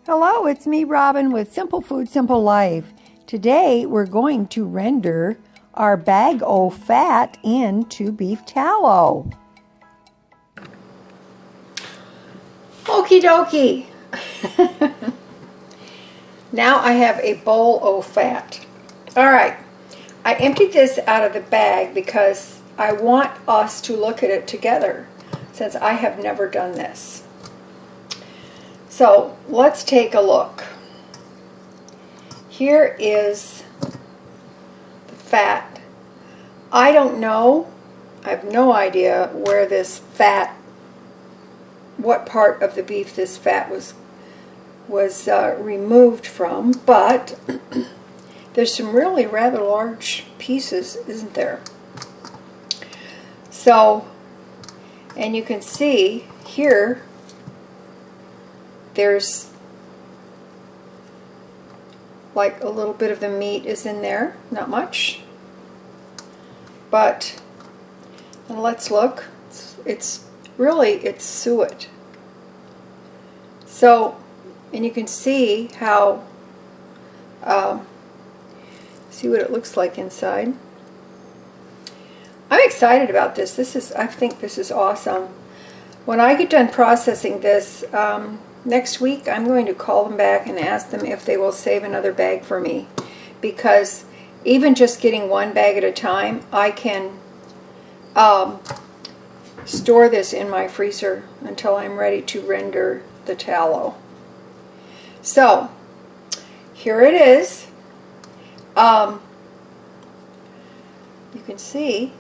Hello, it's me, Robin, with Simple Food, Simple Life. Today, we're going to render our bag o' fat into beef tallow. Okie dokie. Now I have a bowl o' fat. All right, I emptied this out of the bag because I want us to look at it together since I have never done this. So let's take a look. Here is the fat. I don't know, I have no idea where this fat, what part of the beef this fat was removed from, but there's some really rather large pieces, isn't there? So, and you can see here, there's like a little bit of the meat is in there, not much, but let's look. It's suet. So, and you can see how see what it looks like inside. I'm excited about this. I think this is awesome. When I get done processing this next week, I'm going to call them back and ask them if they will save another bag for me, because even just getting one bag at a time, I can store this in my freezer until I'm ready to render the tallow. So here it is. You can see.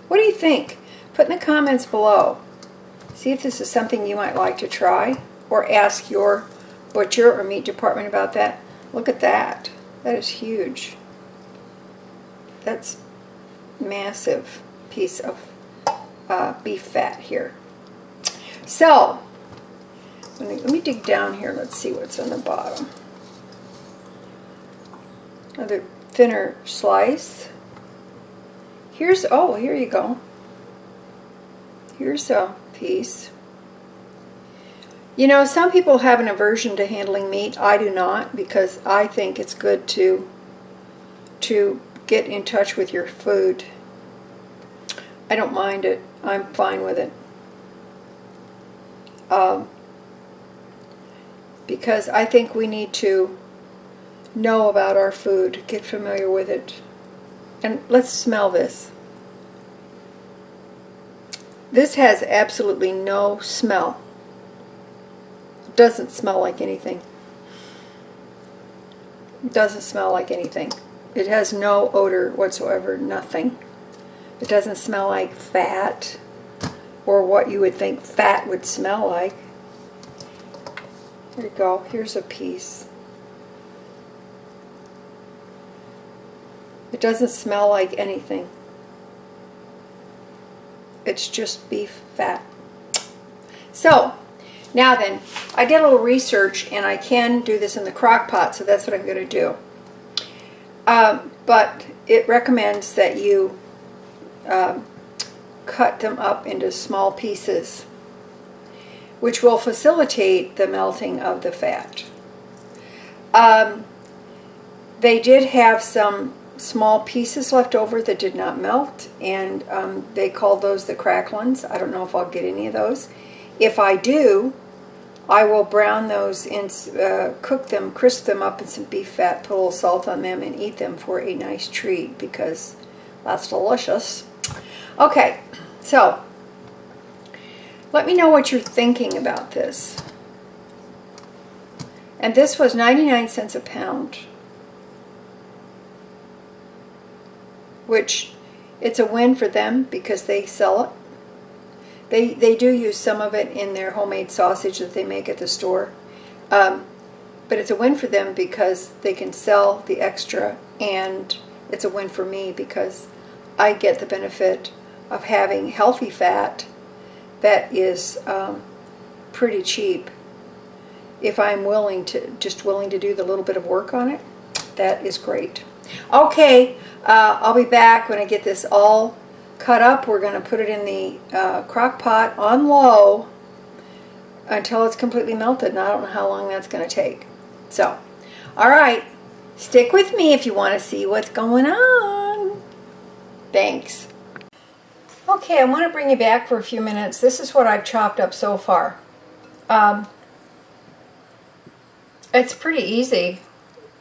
What do you think? Put in the comments below. See if this is something you might like to try, or ask your butcher or meat department about that. Look at that. That is huge. That's massive piece of beef fat here. So, let me dig down here. Let's see what's on the bottom. Another thinner slice. Here you go. Here's a piece. You know, some people have an aversion to handling meat. I do not, because I think it's good to get in touch with your food. I don't mind it. I'm fine with it. Because I think we need to know about our food, get familiar with it. And let's smell this. This has absolutely no smell. It doesn't smell like anything. It doesn't smell like anything. It has no odor whatsoever, nothing. It doesn't smell like fat, or what you would think fat would smell like. Here you go. Here's a piece. It doesn't smell like anything. It's just beef fat. So, now then, I did a little research, and I can do this in the crock pot, so that's what I'm going to do. But it recommends that you cut them up into small pieces, which will facilitate the melting of the fat. They did have some small pieces left over that did not melt, and they called those the cracklins. I don't know if I'll get any of those. If I do, I will brown those and cook them, crisp them up in some beef fat, put a little salt on them, and eat them for a nice treat, because that's delicious. Okay, so let me know what you're thinking about this. And this was 99 cents a pound, which it's a win for them because they sell it. They do use some of it in their homemade sausage that they make at the store. But it's a win for them because they can sell the extra, and it's a win for me because I get the benefit of having healthy fat that is pretty cheap. If I'm willing to do the little bit of work on it, that is great. Okay, I'll be back when I get this all cut up. We're going to put it in the crock pot on low until it's completely melted, and I don't know how long that's going to take. So, all right, stick with me if you want to see what's going on. Thanks. Okay, I want to bring you back for a few minutes. This is what I've chopped up so far. It's pretty easy,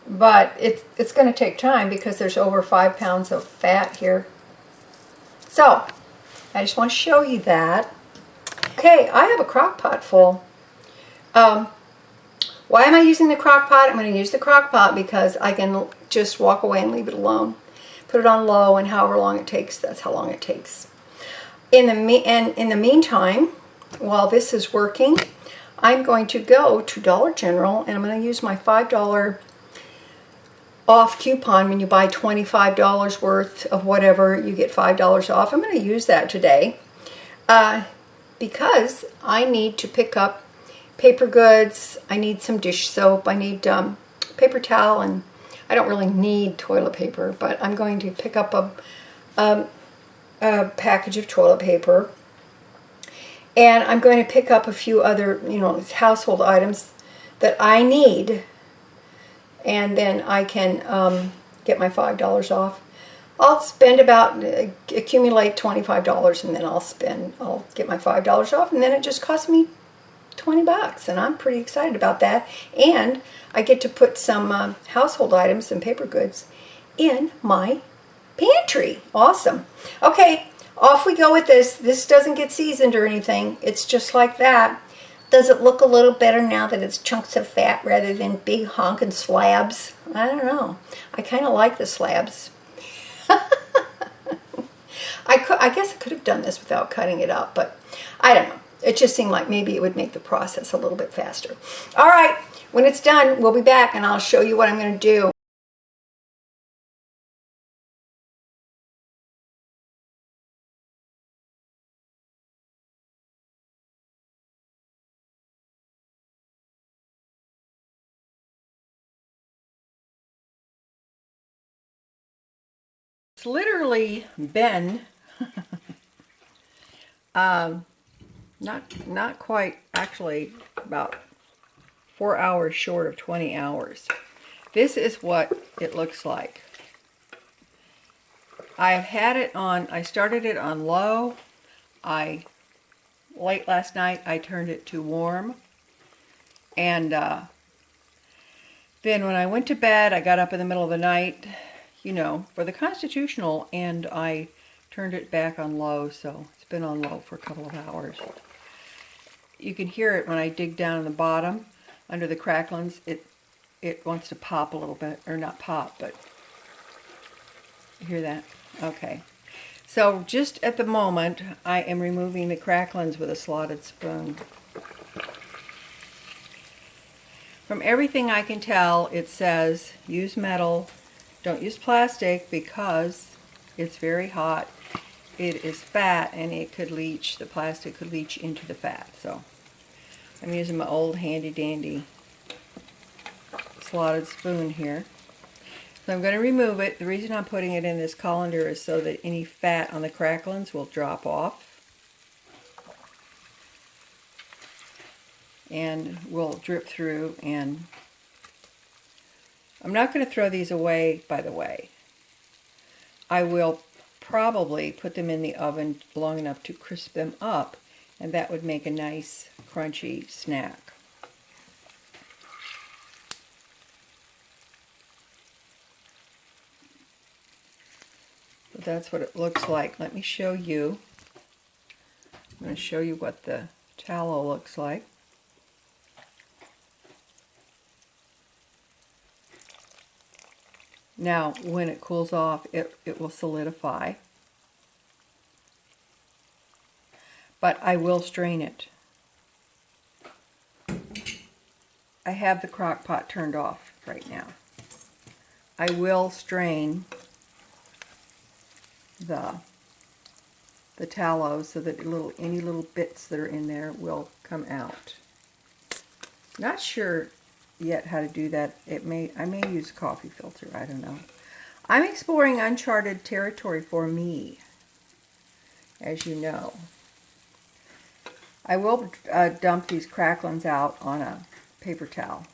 but it's going to take time because there's over 5 pounds of fat here. So, I just want to show you that. Okay, I have a crock pot full. Why am I using the crock pot? I'm going to use the crock pot because I can just walk away and leave it alone. Put it on low, and however long it takes, that's how long it takes. In the meantime, while this is working, I'm going to go to Dollar General, and I'm going to use my $5 off coupon. When you buy $25 worth of whatever, you get $5 off. I'm going to use that today because I need to pick up paper goods. I need some dish soap. I need paper towel, and I don't really need toilet paper, but I'm going to pick up a package of toilet paper. And I'm going to pick up a few other, household items that I need. And then I can get my $5 off. I'll spend accumulate $25, and then I'll get my $5 off, and then it just costs me 20 bucks, and I'm pretty excited about that. And I get to put some household items and paper goods in my pantry. Awesome. Okay, off we go with this. This doesn't get seasoned or anything. It's just like that. Does it look a little better now that it's chunks of fat rather than big honking slabs? I don't know. I kind of like the slabs. I guess I could have done this without cutting it up, but I don't know. It just seemed like maybe it would make the process a little bit faster. All right, when it's done, we'll be back, and I'll show you what I'm going to do. It's literally been not quite, actually about 4 hours short of 20 hours. This is what it looks like. I've had it on, I started it on low. Late last night I turned it to warm, and then when I went to bed, I got up in the middle of the night, for the constitutional, and I turned it back on low, so it's been on low for a couple of hours. You can hear it when I dig down in the bottom under the cracklings. It wants to pop a little bit, or not pop, but you hear that? Okay. So just at the moment, I am removing the cracklings with a slotted spoon. From everything I can tell, it says use metal, don't use plastic, because it's very hot. It is fat, and it could leach, the plastic could leach into the fat. So I'm using my old handy dandy slotted spoon here. So I'm going to remove it. The reason I'm putting it in this colander is so that any fat on the cracklings will drop off and will drip through. And I'm not going to throw these away, by the way. I will probably put them in the oven long enough to crisp them up, and that would make a nice crunchy snack. So that's what it looks like. Let me show you. I'm going to show you what the tallow looks like. Now, when it cools off, it will solidify. But I will strain it. I have the crock pot turned off right now. I will strain the tallow so that any little bits that are in there will come out. Not sure yet how to do that. I may use a coffee filter, I don't know. I'm exploring uncharted territory for me, as you know. I will dump these cracklings out on a paper towel.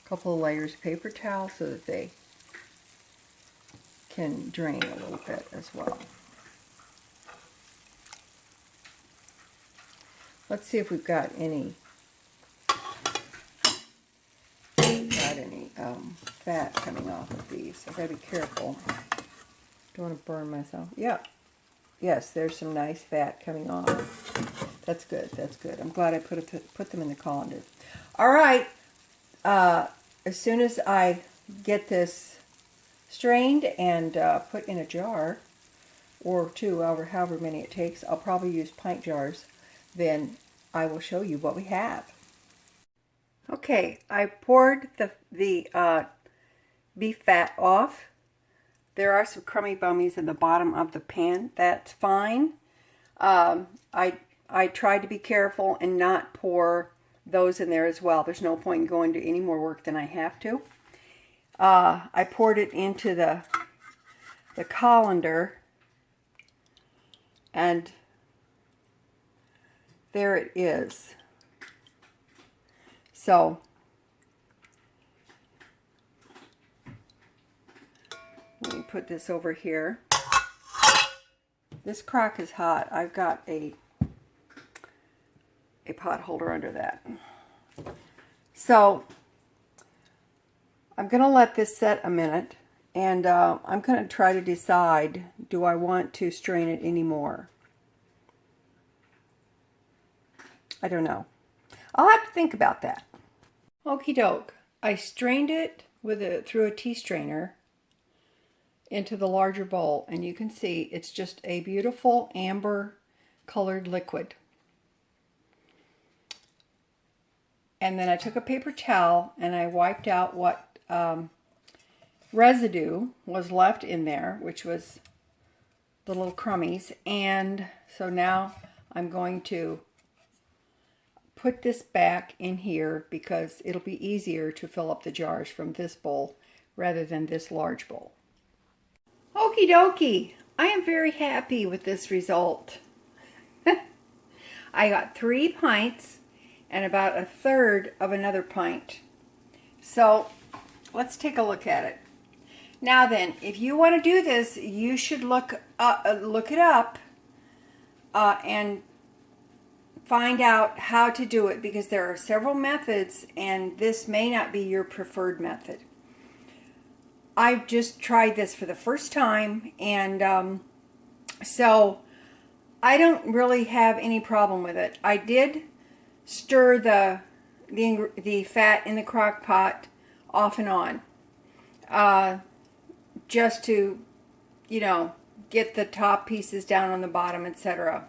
A couple of layers of paper towel so that they can drain a little bit as well. Let's see if we've got any fat coming off of these. I've got to be careful. Don't want to burn myself. Yeah. Yes, there's some nice fat coming off. That's good. That's good. I'm glad I put them in the colander. All right. As soon as I get this strained and put in a jar, or two, however many it takes, I'll probably use pint jars. Then I will show you what we have. Okay, I poured the beef fat off. There are some crummy bummies in the bottom of the pan. That's fine. I tried to be careful and not pour those in there as well. There's no point in going to any more work than I have to. I poured it into the colander, and there it is. So let me put this over here. This crock is hot. I've got a pot holder under that. So I'm going to let this set a minute, and I'm going to try to decide, do I want to strain it anymore? I don't know. I'll have to think about that. Okie doke. I strained it through a tea strainer into the larger bowl, and you can see it's just a beautiful amber colored liquid. And then I took a paper towel and I wiped out what residue was left in there, which was the little crummies. And so now I'm going to put this back in here because it'll be easier to fill up the jars from this bowl rather than this large bowl. Okie dokie, I am very happy with this result. I got 3 pints and about 1/3 of another pint. So let's take a look at it. Now then, if you want to do this, you should look it up and find out how to do it, because there are several methods and this may not be your preferred method. I've just tried this for the first time, and so I don't really have any problem with it. I did stir the fat in the crock pot off and on, just to, you know, get the top pieces down on the bottom, etc.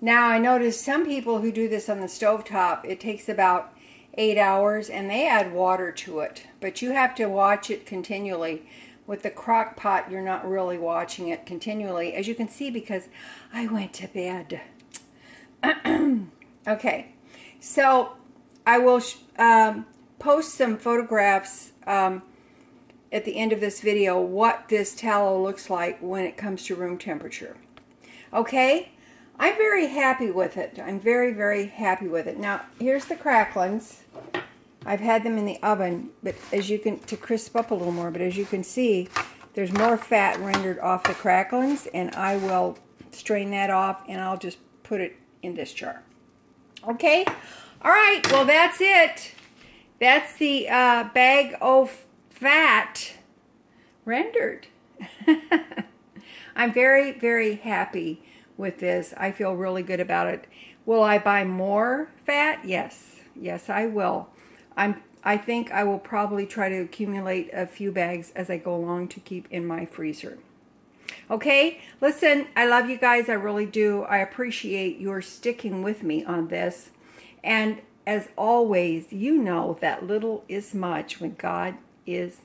Now I noticed some people who do this on the stovetop, it takes about 8 hours and they add water to it, but you have to watch it continually. With the crock pot, you're not really watching it continually, as you can see, because I went to bed. Okay, so I will post some photographs at the end of this video what this tallow looks like when it comes to room temperature. Okay, I'm very happy with it. I'm very, very happy with it. Now, here's the cracklings. I've had them in the oven, but as you can, to crisp up a little more, but as you can see, there's more fat rendered off the cracklings, and I will strain that off, and I'll just put it in this jar. Okay? All right, well, that's it. That's the bag of fat rendered. I'm very, very happy with this. I feel really good about it. Will I buy more fat? Yes. Yes, I will. I think I will probably try to accumulate a few bags as I go along to keep in my freezer. Okay, listen, I love you guys. I really do. I appreciate your sticking with me on this. And as always, you know that little is much when God is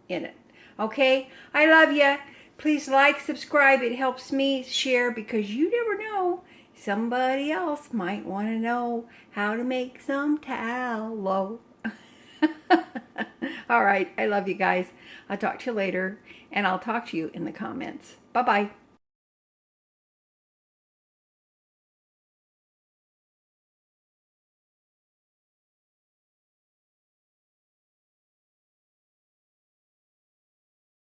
in it. Okay, I love you. Please like, subscribe. It helps me share, because you never know. Somebody else might want to know how to make some tallow. All right, I love you guys. I'll talk to you later, and I'll talk to you in the comments. Bye-bye.